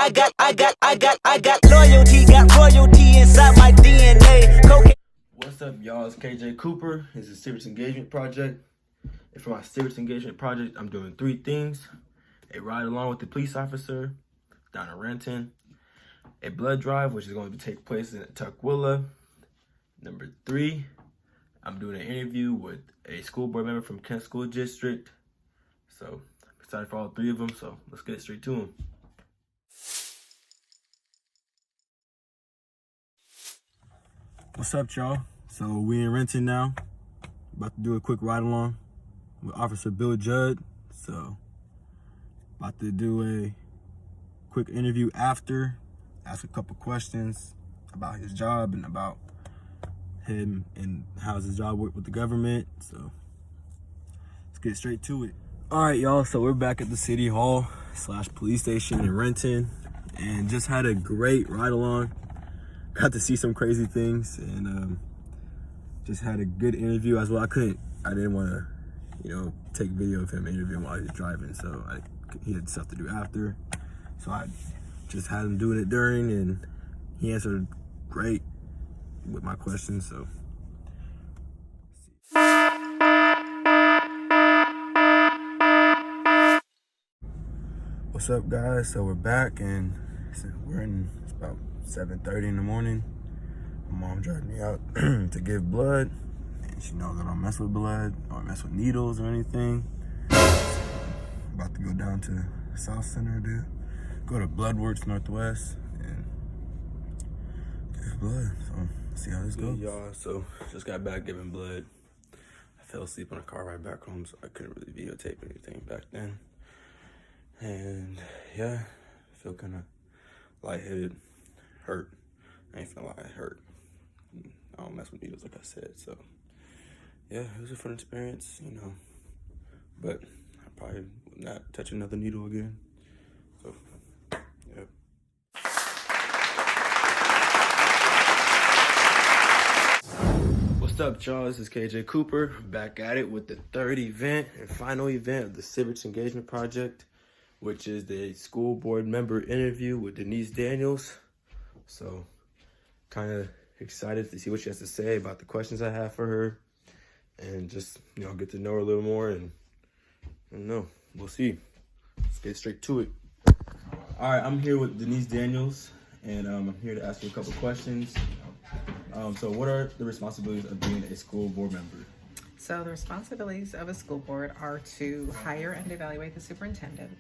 got loyalty, got royalty inside my DNA. Cocaine. What's up, y'all? It's KJ Cooper. This is Civics Engagement Project. And for my Civics Engagement Project, I'm doing 3 things: a ride along with the police officer down in Renton, a blood drive, which is going to take place in Tukwila. Number 3, I'm doing an interview with a school board member from Kent School District. So I'm excited for all 3 of them. So let's get straight to them. What's up, y'all? So we in Renton now. About to do a quick ride along with Officer Bill Judd. So about to do a quick interview after, ask a couple questions about his job and about him and how's his job work with the government. So let's get straight to it. All right, y'all. So we're back at the City Hall / police station in Renton, and just had a great ride along. Got to see some crazy things, and just had a good interview as well. I didn't want to, take video of him interviewing while he was driving, so he had stuff to do after. So I just had him doing it during, and he answered great with my questions, so. What's up, guys? So we're back, and it's about 7:30 in the morning. My mom dragged me out to give blood, and she knows I don't mess with blood or mess with needles or anything. So I'm about to go down to South Center to go to Bloodworks Northwest and give blood. So see how this goes. Y'all, so just got back giving blood. I fell asleep in a car ride back home, so I couldn't really videotape anything back then. And yeah, I feel kind of lightheaded, hurt. I ain't feel like I hurt. I don't mess with needles, like I said. So yeah, it was a fun experience, but I probably would not touch another needle again. So yeah. What's up, y'all? This is KJ Cooper, back at it with the 3rd event and final event of the Civics Engagement Project, which is the school board member interview with Denise Daniels. So kind of excited to see what she has to say about the questions I have for her, and just, get to know her a little more, and I don't know, we'll see. Let's get straight to it. All right, I'm here with Denise Daniels, and I'm here to ask you a couple questions. So what are the responsibilities of being a school board member? So the responsibilities of a school board are to hire and evaluate the superintendent,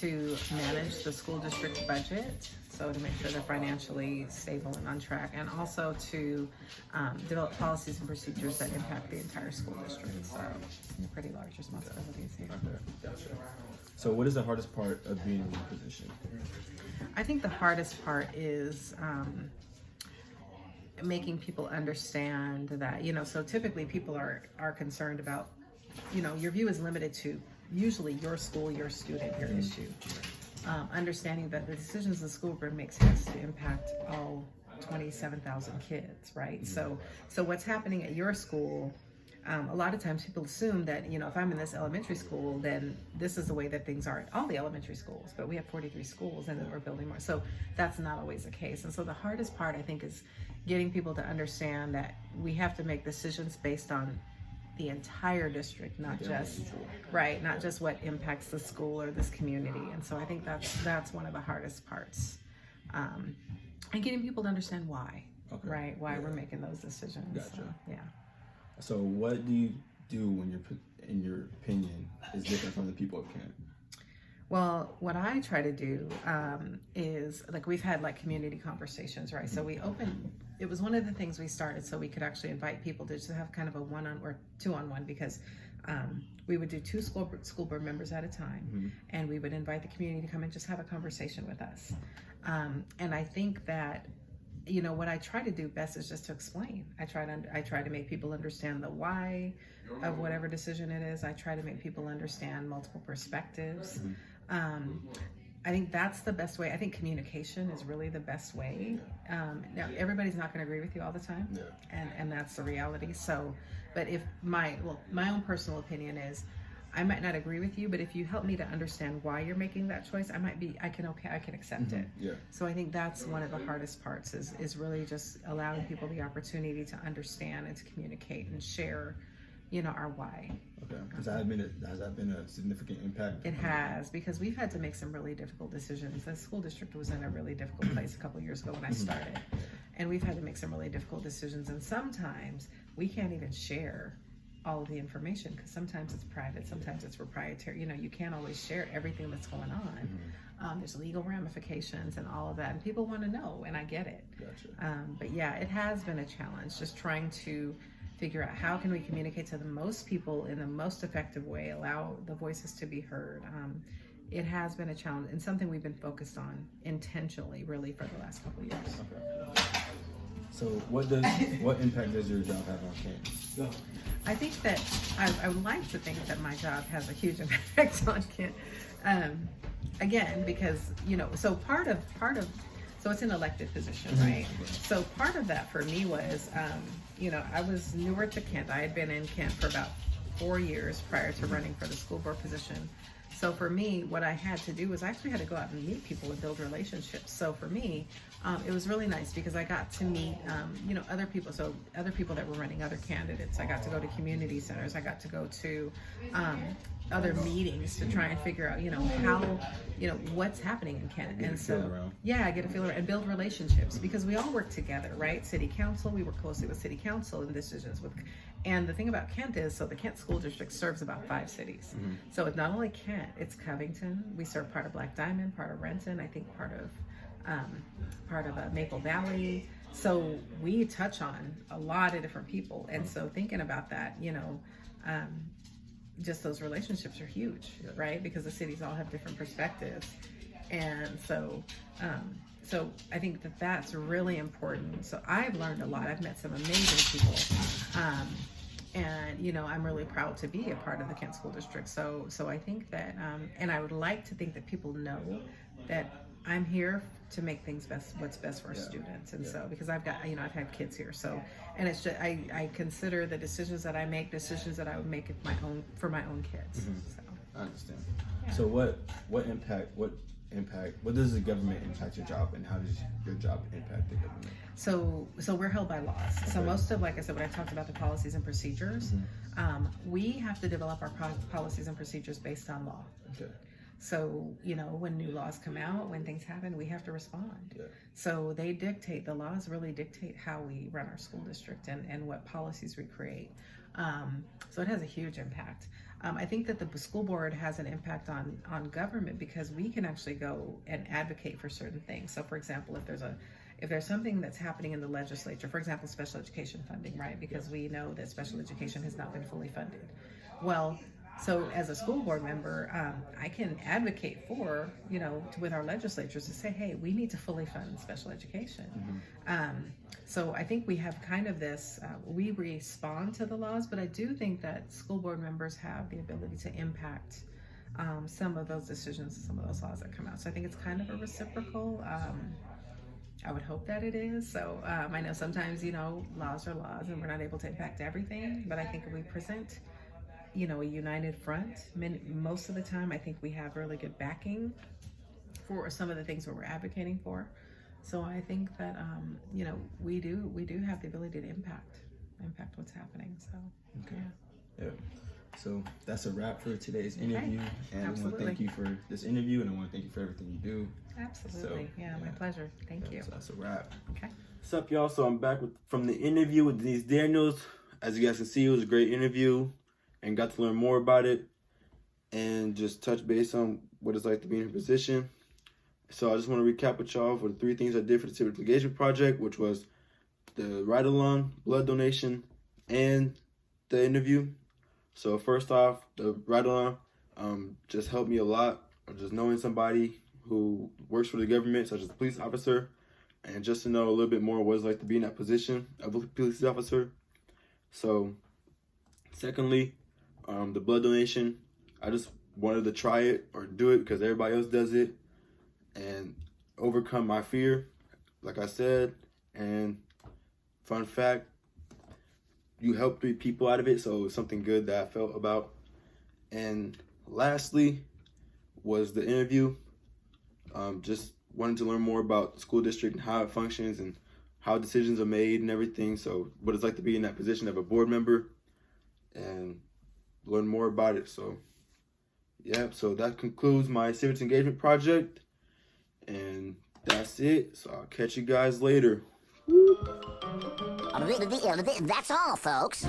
to manage the school district budget, so to make sure they're financially stable and on track, and also to develop policies and procedures that impact the entire school district. So pretty large responsibilities here. Okay, gotcha. So what is the hardest part of being in your position? I think the hardest part is making people understand that, so typically people are concerned about, your view is limited to usually your school, your student, your issue. Understanding that the decisions the school board makes has to impact all 27,000 kids, right? So what's happening at your school, a lot of times people assume that, if I'm in this elementary school, then this is the way that things are at all the elementary schools, but we have 43 schools and then we're building more. So that's not always the case. And so the hardest part, I think, is getting people to understand that we have to make decisions based on the entire district, not just what impacts the school or this community. And so I think that's one of the hardest parts, and getting people to understand why, right? Why we're making those decisions. Gotcha. So, yeah. So what do you do when in your opinion, is different from the people of Kent? Well, what I try to do is, we've had community conversations, right? So it was one of the things we started so we could actually invite people to just have kind of a one-on or two-on-one, because we would do 2 school board members at a time, and we would invite the community to come and just have a conversation with us. And I think that, what I try to do best is just to explain. I try to make people understand the why of whatever decision it is. I try to make people understand multiple perspectives. I think that's the best way. I think communication is really the best way. Now, everybody's not going to agree with you all the time, and that's the reality. So, but if my own personal opinion is, I might not agree with you, but if you help me to understand why you're making that choice, I can accept it. Yeah. So I think that's one of the hardest parts is really just allowing people the opportunity to understand and to communicate and share, our why. Okay. Has that been a significant impact? It has, because we've had to make some really difficult decisions. The school district was in a really difficult place a couple of years ago when I started, and we've had to make some really difficult decisions. And sometimes we can't even share all of the information because sometimes it's private, sometimes it's proprietary. You can't always share everything that's going on. There's legal ramifications and all of that, and people want to know, and I get it. Gotcha. But yeah, it has been a challenge just trying to figure out how can we communicate to the most people in the most effective way, allow the voices to be heard. It has been a challenge and something we've been focused on intentionally really for the last couple of years. Okay. So what impact does your job have on Kent? I think that I would like to think that my job has a huge impact on Kent. Again, because so part of so it's an elected position, right? So part of that for me was I was newer to Kent. I had been in Kent for about 4 years prior to running for the school board position. So for me, what I had to do was I actually had to go out and meet people and build relationships. So for me, it was really nice because I got to meet, other people. So other people that were running, other candidates. I got to go to community centers. I got to go to other meetings to try and figure out, how, what's happening in Kent. And so, I get a feel around and build relationships because we all work together, right? City council, we work closely with city council and decisions with. And the thing about Kent is, so the Kent School District serves about 5 cities. So it's not only Kent, it's Covington. We serve part of Black Diamond, part of Renton, I think part of Maple Valley. So we touch on a lot of different people. And so thinking about that, just those relationships are huge, right? Because the cities all have different perspectives. And so I think that that's really important. So I've learned a lot. I've met some amazing people. And I'm really proud to be a part of the Kent School District. So I think that, and I would like to think that people know that I'm here to make things what's best for our students. And so, because I've got, I've had kids here. So, and it's just, I consider the decisions that I make, decisions that I would make for my own kids. So. I understand. Yeah. So what does the government impact your job, and how does your job impact the government? So we're held by laws. Okay. So most of, like I said, when I talked about the policies and procedures, we have to develop our policies and procedures based on law. Okay. So, when new laws come out, when things happen, we have to respond. Yeah. So the laws really dictate how we run our school district and what policies we create. So it has a huge impact. I think that the school board has an impact on government because we can actually go and advocate for certain things. So for example, if there's something that's happening in the legislature, for example, special education funding, right? Because we know that special education has not been fully funded. Well, so as a school board member, I can advocate for, with our legislatures to say, hey, we need to fully fund special education. So I think we have kind of this, we respond to the laws, but I do think that school board members have the ability to impact some of those decisions, some of those laws that come out. So I think it's kind of a reciprocal. I would hope that it is. So I know sometimes, laws are laws and we're not able to impact everything, but I think if we present a united front, most of the time I think we have really good backing for some of the things that we're advocating for. So I think that we do have the ability to impact what's happening. So yeah. So that's a wrap for today's interview. And Absolutely. I want to thank you for this interview, and I want to thank you for everything you do. Absolutely. My pleasure. Thank you. So that's a wrap. Okay. What's up, y'all? So I'm back from the interview with Denise Daniels. As you guys can see, it was a great interview and got to learn more about it and just touch base on what it's like to be in her position. So I just want to recap with y'all for the 3 things I did for the Civics Engagement Project, which was the ride-along, blood donation, and the interview. So first off, the ride-along just helped me a lot. Just knowing somebody who works for the government, such as a police officer, and just to know a little bit more what it's like to be in that position of a police officer. So secondly, the blood donation, I just wanted to try it or do it because everybody else does it and overcome my fear, like I said. And fun fact, you help 3 people out of it, so it's something good that I felt about. And lastly was the interview. Just wanted to learn more about the school district and how it functions and how decisions are made and everything. So what it's like to be in that position of a board member and learn more about it. So yeah, so that concludes my Civics Engagement project, and that's it. So I'll catch you guys later. That's all, folks.